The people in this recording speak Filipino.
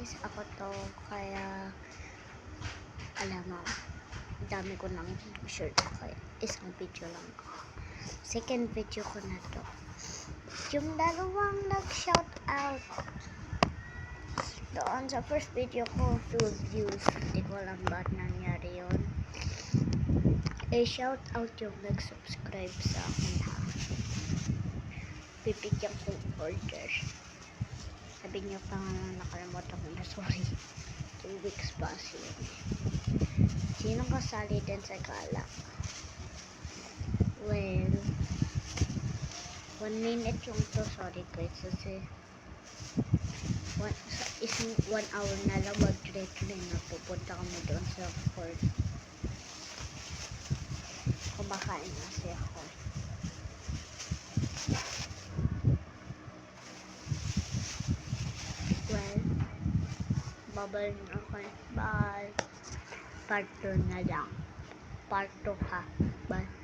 guys, ako to, kaya alam mo, dami ko nang shirt, kaya isang video lang ako. Second video ko na to, yung dalawang nag-shout out doon sa first video ko, 2 views. Hindi ko alam ba't nangyari yun. Shout out yung nag-subscribe sa akin, ha. Bibigyan kong order. Sabi niyo pa nga, nakalimutan ko na, sorry. 2 weeks pa siya. Sinong kasali din sa gala? Well, 1 minute yung to, sorry guys, kasi 1 hour na lang mag-train na pupunta kami doon sa court. Kumakain na siya ako. Well, babalik na ako. Bye. Part 2 na lang. Part 2 ha. Bye.